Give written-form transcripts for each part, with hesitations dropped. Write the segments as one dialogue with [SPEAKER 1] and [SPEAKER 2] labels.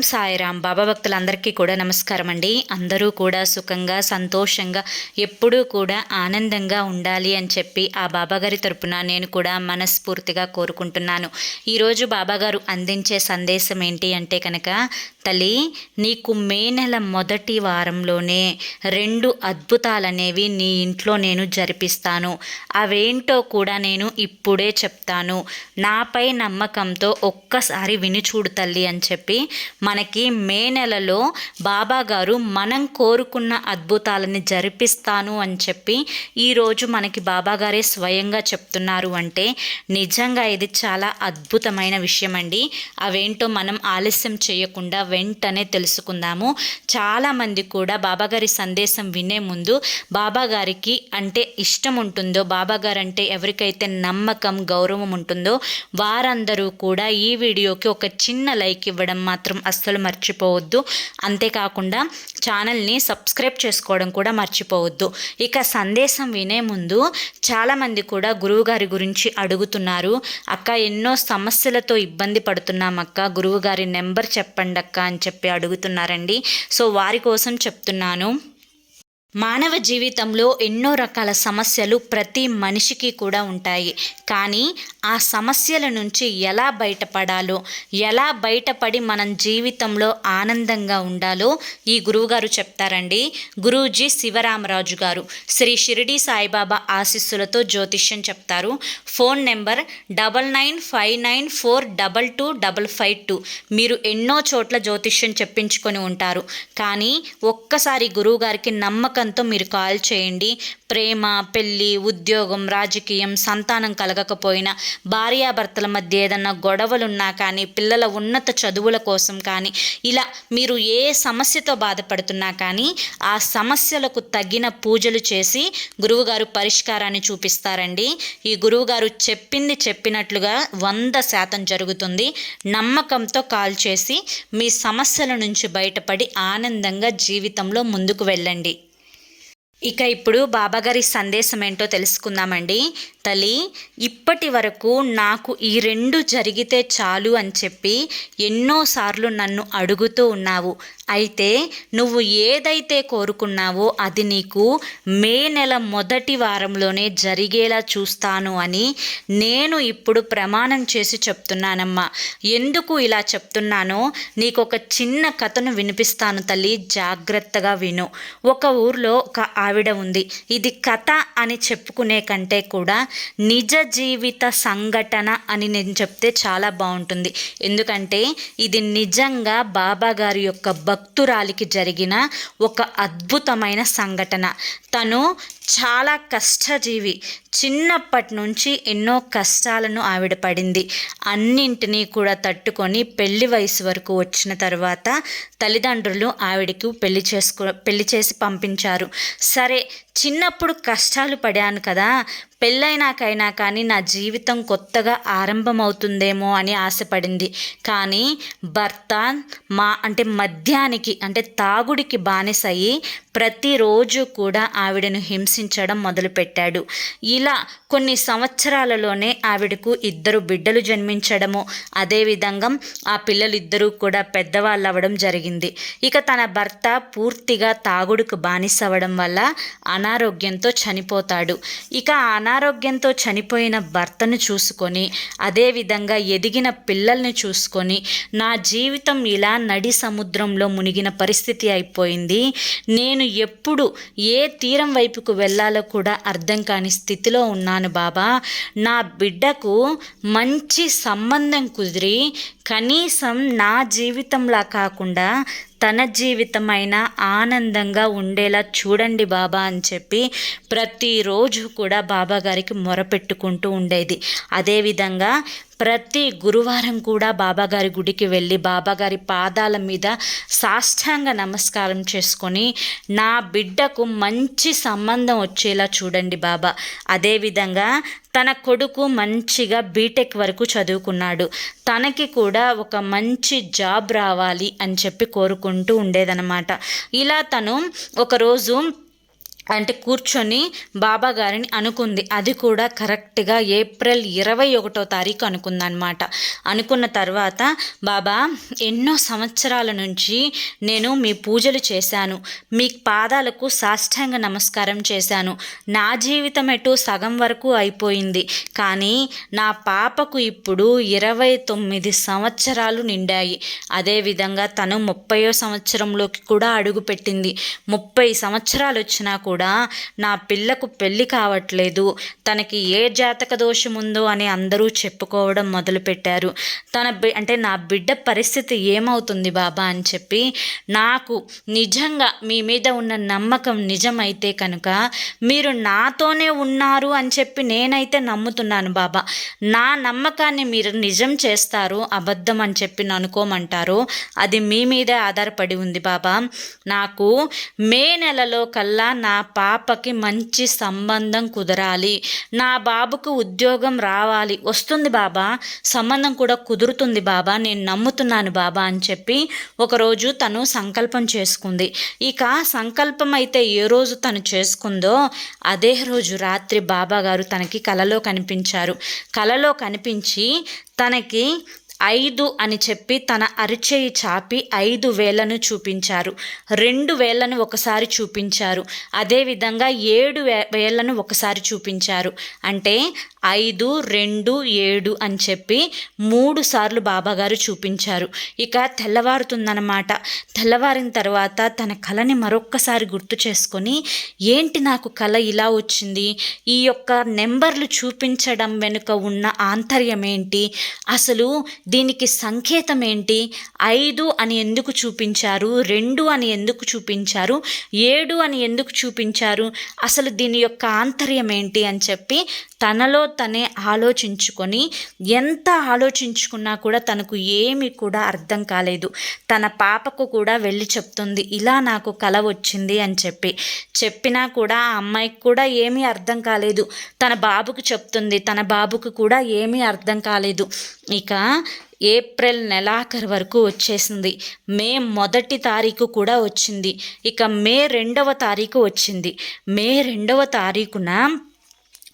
[SPEAKER 1] సాయిరాం. బాబా భక్తులందరికీ కూడా నమస్కారం అండి. అందరూ కూడా సుఖంగా సంతోషంగా ఎప్పుడూ కూడా ఆనందంగా ఉండాలి అని చెప్పి ఆ బాబాగారి తరపున నేను కూడా మనస్ఫూర్తిగా కోరుకుంటున్నాను. ఈరోజు బాబాగారు అందించే సందేశం ఏంటి అంటే కనుక, తల్లి, నీకు మే నెల మొదటి వారంలోనే 2 అద్భుతాలనేవి నీ ఇంట్లో నేను జరిపిస్తాను. అవేంటో కూడా నేను ఇప్పుడే చెప్తాను. నాపై నమ్మకంతో ఒక్కసారి విని చూడు తల్లి అని చెప్పి మనకి మే నెలలో బాబాగారు మనం కోరుకున్న అద్భుతాలని జరిపిస్తాను అని చెప్పి ఈరోజు మనకి బాబాగారే స్వయంగా చెప్తున్నారు అంటే నిజంగా ఇది చాలా అద్భుతమైన విషయం అండి. అవేంటో మనం ఆలస్యం చేయకుండా వెంటనే తెలుసుకుందాము. చాలామంది కూడా బాబాగారి సందేశం వినే ముందు బాబాగారికి అంటే ఇష్టం ఉంటుందో, బాబాగారు అంటే ఎవరికైతే నమ్మకం గౌరవం ఉంటుందో వారందరూ కూడా ఈ వీడియోకి ఒక చిన్న లైక్ ఇవ్వడం మాత్రం అస్సలు మర్చిపోవద్దు. అంతేకాకుండా ఛానల్ని సబ్స్క్రైబ్ చేసుకోవడం కూడా మర్చిపోవద్దు. ఇక సందేశం వినే ముందు చాలామంది కూడా గురువుగారి గురించి అడుగుతున్నారు. అక్క, ఎన్నో సమస్యలతో ఇబ్బంది పడుతున్నాం అక్క, గురువుగారి నెంబర్ చెప్పండి అక్క అని చెప్పి అడుగుతున్నారండి. సో వారి కోసం చెప్తున్నాను. మానవ జీవితంలో ఎన్నో రకాల సమస్యలు ప్రతి మనిషికి కూడా ఉంటాయి. కానీ ఆ సమస్యల నుంచి ఎలా బయటపడాలో, ఎలా బయటపడి మనం జీవితంలో ఆనందంగా ఉండాలో ఈ గురువుగారు చెప్తారండి. గురూజీ శివరామరాజు గారు శ్రీ షిరిడి సాయిబాబా ఆశీస్సులతో జ్యోతిష్యం చెప్తారు. Phone number 9959422552. మీరు ఎన్నో చోట్ల జ్యోతిష్యం చెప్పించుకొని ఉంటారు, కానీ ఒక్కసారి గురువుగారికి నమ్మకంతో మీరు కాల్ చేయండి. ప్రేమ, పెళ్ళి, ఉద్యోగం, రాజకీయం, సంతానం కలగకపోయినా, భార్యాభర్తల మధ్య ఏదన్నా గొడవలున్నా కానీ, పిల్లల ఉన్నత చదువుల కోసం కానీ, ఇలా మీరు ఏ సమస్యతో బాధపడుతున్నా కానీ ఆ సమస్యలకు తగిన పూజలు చేసి గురువుగారు పరిష్కారాన్ని చూపిస్తారండి. ఈ గురువుగారు చెప్పింది చెప్పినట్లుగా 100% జరుగుతుంది. నమ్మకంతో కాల్ చేసి మీ సమస్యల నుంచి బయటపడి ఆనందంగా జీవితంలో ముందుకు వెళ్ళండి. ఇక ఇప్పుడు బాబాగారి సందేశం ఏంటో తెలుసుకుందామండి. తల్లి, ఇప్పటి వరకు నాకు ఈ 2 జరిగితే చాలు అని చెప్పి ఎన్నోసార్లు నన్ను అడుగుతూ ఉన్నావు. అయితే నువ్వు ఏదైతే కోరుకున్నావో అది నీకు మే నెల మొదటి వారంలోనే జరిగేలా చూస్తాను అని నేను ఇప్పుడు ప్రమాణం చేసి చెప్తున్నానమ్మా. ఎందుకు ఇలా చెప్తున్నానో నీకు ఒక చిన్న కథను వినిపిస్తాను తల్లి, జాగ్రత్తగా విను. ఒక ఊర్లో ఒక ఆవిడ ఉంది. ఇది కథ అని చెప్పుకునే కంటే కూడా నిజ జీవిత సంఘటన అని నేను చెప్తే చాలా బాగుంటుంది. ఎందుకంటే ఇది నిజంగా బాబాగారి యొక్క భక్తురాలికి జరిగిన ఒక అద్భుతమైన సంఘటన. తను చాలా కష్టజీవి. చిన్నప్పటి నుంచి ఎన్నో కష్టాలను ఆవిడ పడింది. అన్నింటినీ కూడా తట్టుకొని పెళ్లి వయసు వరకు వచ్చిన తర్వాత తల్లిదండ్రులు ఆవిడకు పెళ్లి చేసి పంపించారు. సరే, చిన్నప్పుడు కష్టాలు పడాను కదా, పెళ్ళైనాకైనా కానీ నా జీవితం కొత్తగా ఆరంభమవుతుందేమో అని ఆశపడింది. కానీ భర్త మద్యానికి తాగుడికి బానిసయ్యి ప్రతిరోజు కూడా ఆవిడను హింసించడం మొదలుపెట్టాడు. ఇలా కొన్ని సంవత్సరాలలోనే ఆవిడకు 2 బిడ్డలు జన్మించడము, అదేవిధంగా ఆ పిల్లలిద్దరూ కూడా పెద్దవాళ్ళు అవ్వడం జరిగింది. ఇక తన భర్త పూర్తిగా తాగుడుకు బానిస అవ్వడం వల్ల అనారోగ్యంతో చనిపోతాడు. ఇక అనారోగ్యంతో చనిపోయిన భర్తను చూసుకొని, అదేవిధంగా ఎదిగిన పిల్లల్ని చూసుకొని నా జీవితం ఇలా నడి సముద్రంలో మునిగిన పరిస్థితి అయిపోయింది. నేను ఎప్పుడు ఏ తీరం వైపుకు వెళ్ళాలో కూడా అర్థం కాని స్థితిలో ఉన్నాను బాబా. నా బిడ్డకు మంచి సంబంధం కుదిరి కనీసం నా జీవితంలా కాకుండా తన జీవితమైన ఆనందంగా ఉండేలా చూడండి బాబా అని చెప్పి ప్రతిరోజు కూడా బాబాగారికి మొరపెట్టుకుంటూ ఉండేది. అదేవిధంగా ప్రతి గురువారం కూడా బాబాగారి గుడికి వెళ్ళి బాబాగారి పాదాల మీద సాష్టాంగ నమస్కారం చేసుకొని నా బిడ్డకు మంచి సంబంధం వచ్చేలా చూడండి బాబా. అదేవిధంగా తన కొడుకు మంచిగా బీటెక్ వరకు చదువుకున్నాడు. తనకి కూడా ఒక మంచి జాబ్ రావాలి అని చెప్పి కోరుకుంటూ ఉండేదన్నమాట. ఇలా తను ఒకరోజు అంటే కూర్చొని బాబా గారిని అనుకుంది. అది కూడా కరెక్ట్గా ఏప్రిల్ 21వ తారీఖు అనుకుందనమాట. అనుకున్న తర్వాత, బాబా ఎన్నో సంవత్సరాల నుంచి నేను మీ పూజలు చేశాను, మీ పాదాలకు సాష్టాంగ నమస్కారం చేశాను. నా జీవితం ఎటు సగం వరకు అయిపోయింది, కానీ నా పాపకు ఇప్పుడు 29 సంవత్సరాలు నిండాయి. అదేవిధంగా తను 30వ సంవత్సరంలోకి కూడా అడుగుపెట్టింది. 30 సంవత్సరాలు వచ్చినా కూడా నా పిల్లకు పెళ్ళి కావట్లేదు, తనకి ఏ జాతక దోషం ఉందో అని అందరూ చెప్పుకోవడం మొదలుపెట్టారు. అంటే నా బిడ్డ పరిస్థితి ఏమవుతుంది బాబా అని చెప్పి, నాకు నిజంగా మీ మీద ఉన్న నమ్మకం నిజమైతే కనుక మీరు నాతోనే ఉన్నారు అని చెప్పి నేనైతే నమ్ముతున్నాను బాబా. నా నమ్మకాన్ని మీరు నిజం చేస్తారు, అబద్ధం అని చెప్పి అనుకోమంటారు, అది మీ మీదే ఆధారపడి ఉంది బాబా. నాకు మే నెలలో కల్లా నా పాపకి మంచి సంబంధం కుదరాలి, నా బాబుకు ఉద్యోగం రావాలి. వస్తుంది బాబా, సంబంధం కూడా కుదురుతుంది బాబా, నేను నమ్ముతున్నాను బాబా అని చెప్పి ఒకరోజు తను సంకల్పం చేసుకుంది. ఇక సంకల్పం అయితే ఏ రోజు తను చేసుకుందో అదే రోజు రాత్రి బాబా గారు తనకి కలలో కనిపించారు. కలలో కనిపించి తనకి 5 అని చెప్పి తన అరిచేయి చాపి 5 వేళ్లను చూపించారు. 2 వేళ్లను ఒకసారి చూపించారు. అదేవిధంగా 7 వేళ్లను ఒకసారి చూపించారు. అంటే 5, 2, 7 అని చెప్పి 3 సార్లు బాబాగారు చూపించారు. ఇక తెల్లవారుతుందన్నమాట. తెల్లవారిన తర్వాత తన కళని మరొక్కసారి గుర్తు చేసుకొని, ఏంటి నాకు కళ ఇలా వచ్చింది, ఈ యొక్క నెంబర్లు చూపించడం వెనుక ఉన్న ఆంతర్యం ఏంటి, అసలు దీనికి సంకేతం ఏంటి, 5 అని ఎందుకు చూపించారు, 2 అని ఎందుకు చూపించారు, 7 అని ఎందుకు చూపించారు, అసలు దీని యొక్క ఆంతర్యం ఏంటి అని చెప్పి తనలో తనే ఆలోచించుకొని, ఎంత ఆలోచించుకున్నా కూడా తనకు ఏమీ కూడా అర్థం కాలేదు. తన పాపకు కూడా వెళ్ళి చెప్తుంది, ఇలా నాకు కల వచ్చింది అని చెప్పినా కూడా ఆ అమ్మాయికి కూడా ఏమీ అర్థం కాలేదు. తన బాబుకు చెప్తుంది, తన బాబుకు కూడా ఏమీ అర్థం కాలేదు. ఇక ఏప్రిల్ నెలాఖరు వరకు వచ్చేసింది. మే 1వ తారీఖు కూడా వచ్చింది. ఇక మే 2వ తారీఖు వచ్చింది. మే 2వ తారీఖున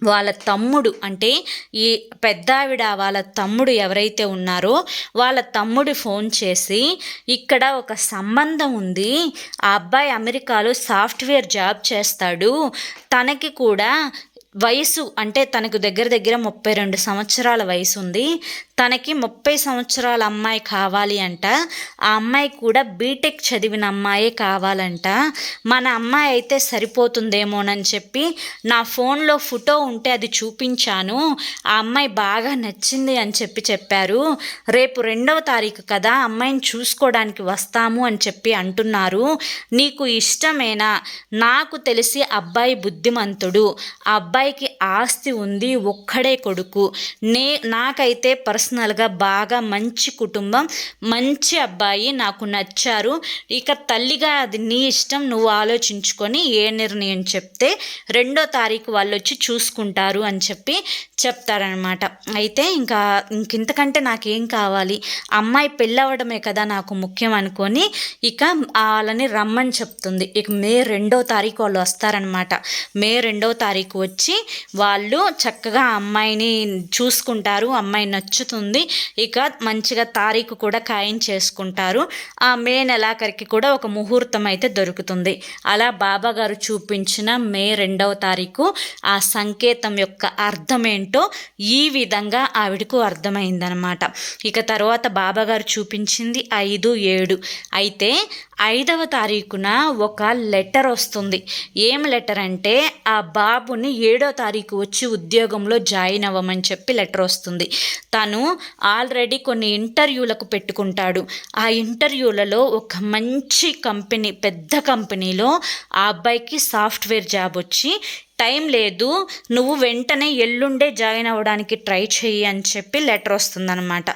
[SPEAKER 1] వాళ్ళ తమ్ముడు, అంటే ఈ పెద్దావిడ వాళ్ళ తమ్ముడు ఎవరైతే ఉన్నారో వాళ్ళ తమ్ముడు ఫోన్ చేసి, ఇక్కడ ఒక సంబంధం ఉంది, ఆ అబ్బాయి అమెరికాలో సాఫ్ట్వేర్ జాబ్ చేస్తాడు, తనకి కూడా వయసు అంటే తనకు దగ్గర 32 సంవత్సరాల వయసు ఉంది, తనకి 30 సంవత్సరాల అమ్మాయి కావాలి అంట, ఆ అమ్మాయి కూడా బీటెక్ చదివిన అమ్మాయే కావాలంట, మన అమ్మాయి అయితే సరిపోతుందేమోనని చెప్పి నా ఫోన్లో ఫోటో ఉంటే అది చూపించాను, ఆ అమ్మాయి బాగా నచ్చింది అని చెప్పారు, రేపు 2వ తారీఖు కదా అమ్మాయిని చూసుకోవడానికి వస్తాము అని చెప్పి అంటున్నారు, నీకు ఇష్టమేనా, నాకు తెలిసి అబ్బాయి బుద్ధిమంతుడు, ఆ అబ్బాయికి ఆస్తి ఉంది, ఒక్కడే కొడుకు, నాకైతే పర్సనల్గా బాగా మంచి కుటుంబం, మంచి అబ్బాయి, నాకు నచ్చారు, ఇక తల్లిగా అది నీ ఇష్టం, నువ్వు ఆలోచించుకొని ఏ నిర్ణయం చెప్తే 2వ తారీఖు వాళ్ళు వచ్చి చూసుకుంటారు అని చెప్తారనమాట. అయితే ఇంతకంటే నాకేం కావాలి, అమ్మాయి పెళ్ళవడమే కదా నాకు ముఖ్యం అనుకొని ఇక వాళ్ళని రమ్మని చెప్తుంది. ఇక మే 2వ తారీఖు వాళ్ళు వస్తారనమాట. మే 2వ తారీఖు వచ్చి వాళ్ళు చక్కగా అమ్మాయిని చూసుకుంటారు, అమ్మాయి నచ్చుతుంది, ఇక మంచిగా తారీఖు కూడా ఖాయం చేసుకుంటారు. ఆ మే నెలాఖరికి కూడా ఒక ముహూర్తం అయితే దొరుకుతుంది. అలా బాబా గారు చూపించిన మే 2వ తారీఖు ఆ సంకేతం యొక్క అర్థం ఏంటో ఈ విధంగా ఆవిడకు అర్థమైందనమాట. ఇక తర్వాత బాబా గారు చూపించింది 5, 7. అయితే 5వ తారీఖున ఒక లెటర్ వస్తుంది. ఏం లెటర్ అంటే, ఆ బాబుని 7వ తారీఖు వచ్చి ఉద్యోగంలో జాయిన్ అవ్వమని చెప్పి లెటర్ వస్తుంది. తను ఆల్రెడీ కొన్ని ఇంటర్వ్యూలకు పెట్టుకుంటాడు. ఆ ఇంటర్వ్యూలలో ఒక మంచి కంపెనీ, పెద్ద కంపెనీలో ఆ అబ్బాయికి సాఫ్ట్వేర్ జాబ్ వచ్చి టైం లేదు, నువ్వు వెంటనే ఎల్లుండే జాయిన్ అవ్వడానికి ట్రై చెయ్యి అని చెప్పి లెటర్ వస్తుందన్నమాట.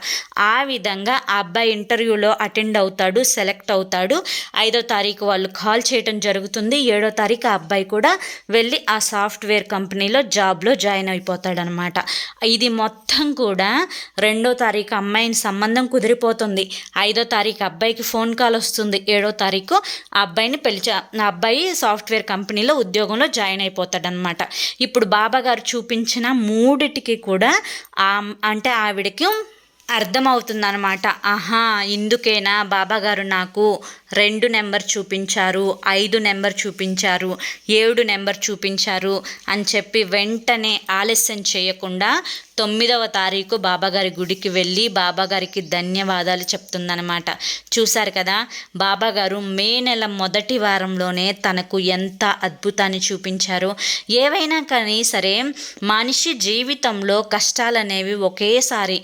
[SPEAKER 1] ఆ విధంగా ఆ అబ్బాయి ఇంటర్వ్యూలో అటెండ్ అవుతాడు, సెలెక్ట్ అవుతాడు. 5వ తారీఖు వాళ్ళు కాల్ చేయడం జరుగుతుంది. 7వ తారీఖు ఆ అబ్బాయి కూడా వెళ్ళి ఆ సాఫ్ట్వేర్ కంపెనీలో జాబ్లో జాయిన్ అయిపోతాడనమాట. ఇది మొత్తం కూడా 2వ తారీఖు అమ్మాయిని సంబంధం కుదిరిపోతుంది. 5వ తారీఖు అబ్బాయికి ఫోన్ కాల్ వస్తుంది. 7వ తారీఖు ఆ అబ్బాయిని ఆ అబ్బాయి సాఫ్ట్వేర్ కంపెనీలో ఉద్యోగంలో జాయిన్ అయిపోతాడనమాట. ఇప్పుడు బాబాగారు చూపించిన మూడిటికి కూడా అంటే ఆవిడకి అర్థమవుతుందన్నమాట. ఆహా, ఇందుకేనా బాబాగారు నాకు 2 నెంబర్ చూపించారు, 5 నెంబర్ చూపించారు, 7 నెంబర్ చూపించారు అని చెప్పి వెంటనే ఆలస్యం చేయకుండా 9వ తారీఖు బాబాగారి గుడికి వెళ్ళి బాబాగారికి ధన్యవాదాలు చెప్తుందనమాట. చూశారు కదా, బాబాగారు మే నెల మొదటి వారంలోనే తనకు ఎంత అద్భుతాన్ని చూపించారో. ఏవైనా కానీ సరే మనిషి జీవితంలో కష్టాలనేవి ఒకేసారి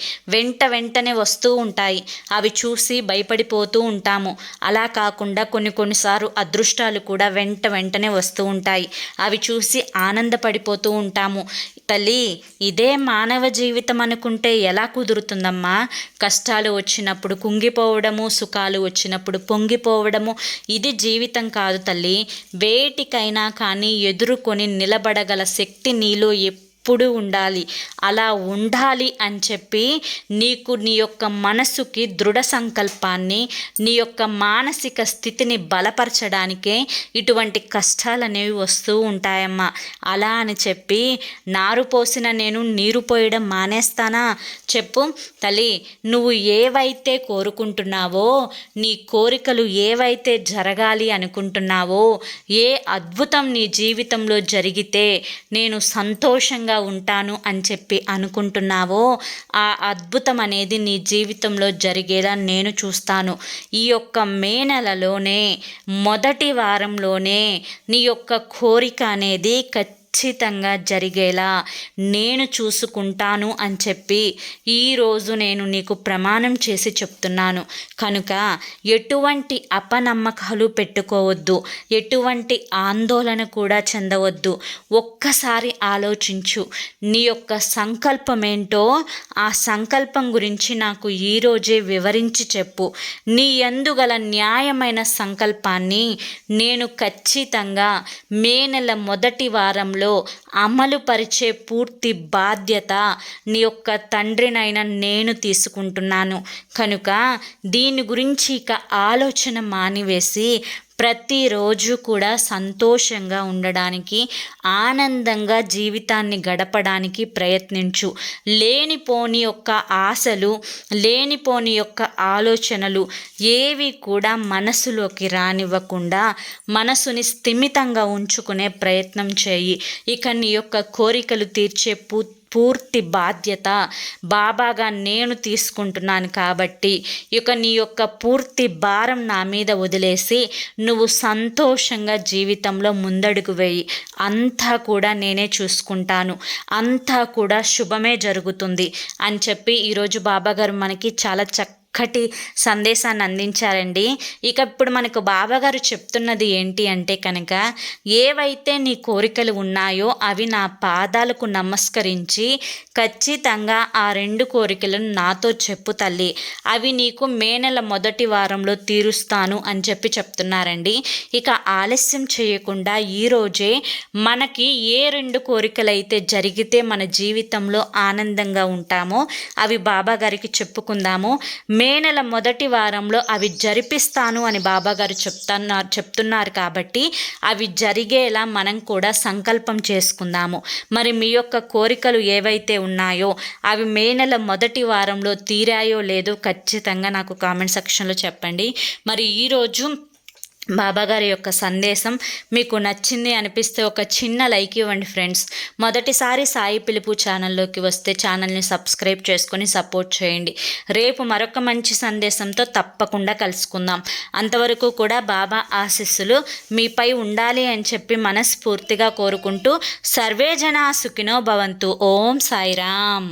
[SPEAKER 1] వెంటనే వస్తూ ఉంటాయి. అవి చూసి భయపడిపోతూ ఉంటాము. అలా కాకుండా కొన్నిసార్లు అదృష్టాలు కూడా వెంటనే వస్తూ ఉంటాయి. అవి చూసి ఆనందపడిపోతూ ఉంటాము. తల్లి, ఇదే మానవ జీవితం అనుకుంటే ఎలా కుదురుతుందమ్మా? కష్టాలు వచ్చినప్పుడు కుంగిపోవడము, సుఖాలు వచ్చినప్పుడు పొంగిపోవడము, ఇది జీవితం కాదు తల్లి. వేటికైనా కానీ ఎదుర్కొని నిలబడగల శక్తి నీలో ఎప్పుడు ఉండాలి. అలా ఉండాలి అని చెప్పి నీకు నీ యొక్క మనసుకి దృఢ సంకల్పాన్ని, నీ యొక్క మానసిక స్థితిని బలపరచడానికే ఇటువంటి కష్టాలు అనేవి వస్తూ ఉంటాయమ్మా. అలా అని చెప్పి నారు పోసిన నేను నీరు పోయడం మానేస్తానా? చెప్పు తల్లి, నువ్వు ఏవైతే కోరుకుంటున్నావో, నీ కోరికలు ఏవైతే జరగాలి అనుకుంటున్నావో, ఏ అద్భుతం నీ జీవితంలో జరిగితే నేను సంతోషంగా ఉంటాను అని చెప్పి అనుకుంటున్నావో, ఆ అద్భుతం అనేది నీ జీవితంలో జరిగేలా నేను చూస్తాను. ఈ యొక్క మే నెలలోనే మొదటి వారంలోనే నీ యొక్క కోరిక అనేది ఖచ్చితంగా జరిగేలా నేను చూసుకుంటాను అని చెప్పి ఈరోజు నేను నీకు ప్రమాణం చేసి చెప్తున్నాను. కనుక ఎటువంటి అపనమ్మకాలు పెట్టుకోవద్దు, ఎటువంటి ఆందోళన కూడా చెందవద్దు. ఒక్కసారి ఆలోచించు, నీ యొక్క సంకల్పం ఏంటో ఆ సంకల్పం గురించి నాకు ఈరోజే వివరించి చెప్పు. నీ యందు గల న్యాయమైన సంకల్పాన్ని నేను ఖచ్చితంగా మే నెల మొదటి వారంలో అమలు పరిచే పూర్తి బాధ్యత నీ యొక్క తండ్రినైనా నేను తీసుకుంటున్నాను. కనుక దీని గురించి ఇక ఆలోచన మానివేసి ప్రతిరోజు కూడా సంతోషంగా ఉండడానికి, ఆనందంగా జీవితాన్ని గడపడానికి ప్రయత్నించు. లేనిపోని యొక్క ఆశలు, లేనిపోని యొక్క ఆలోచనలు ఏవి కూడా మనసులోకి రానివ్వకుండా మనసుని స్థిమితంగా ఉంచుకునే ప్రయత్నం చేయి. ఇక నీ యొక్క కోరికలు తీర్చే పూర్తి బాధ్యత బాబాగా నేను తీసుకుంటున్నాను. కాబట్టి ఇక నీ యొక్క పూర్తి భారం నా మీద వదిలేసి నువ్వు సంతోషంగా జీవితంలో ముందడుగు వేయి. అంతా కూడా నేనే చూసుకుంటాను, అంతా కూడా శుభమే జరుగుతుంది అని చెప్పి ఈరోజు బాబాగారు మనకి చాలా చక్కటి సందేశాన్ని అందించారండి. ఇక ఇప్పుడు మనకు బాబాగారు చెప్తున్నది ఏంటి అంటే కనుక, ఏవైతే నీ కోరికలు ఉన్నాయో అవి నా పాదాలకు నమస్కరించి ఖచ్చితంగా ఆ 2 కోరికలను నాతో చెప్పు తల్లి, అవి నీకు మే నెల మొదటి వారంలో తీరుస్తాను అని చెప్పి చెప్తున్నారండి. ఇక ఆలస్యం చేయకుండా ఈరోజే మనకి ఏ 2 కోరికలు అయితే జరిగితే మన జీవితంలో ఆనందంగా ఉంటామో అవి బాబాగారికి చెప్పుకుందాము. మే నెల మొదటి వారంలో అవి జరిపిస్తాను అని బాబాగారు చెప్తున్నారు కాబట్టి అవి జరిగేలా మనం కూడా సంకల్పం చేసుకుందాము. మరి మీ యొక్క కోరికలు ఏవైతే ఉన్నాయో అవి మే నెల మొదటి వారంలో తీరాయో లేదో ఖచ్చితంగా నాకు కామెంట్ సెక్షన్లో చెప్పండి. మరి ఈరోజు బాబాగారి యొక్క సందేశం మీకు నచ్చింది అనిపిస్తే ఒక చిన్న లైక్ ఇవ్వండి ఫ్రెండ్స్. మొదటిసారి సాయి పిలుపు ఛానల్లోకి వస్తే ఛానల్ని సబ్స్క్రైబ్ చేసుకొని సపోర్ట్ చేయండి. రేపు మరొక మంచి సందేశంతో తప్పకుండా కలుసుకుందాం. అంతవరకు కూడా బాబా ఆశీస్సులు మీపై ఉండాలి అని చెప్పి మనస్ఫూర్తిగా కోరుకుంటూ సర్వే జనా సుఖినో భవంతు. ఓం సాయిరామ్.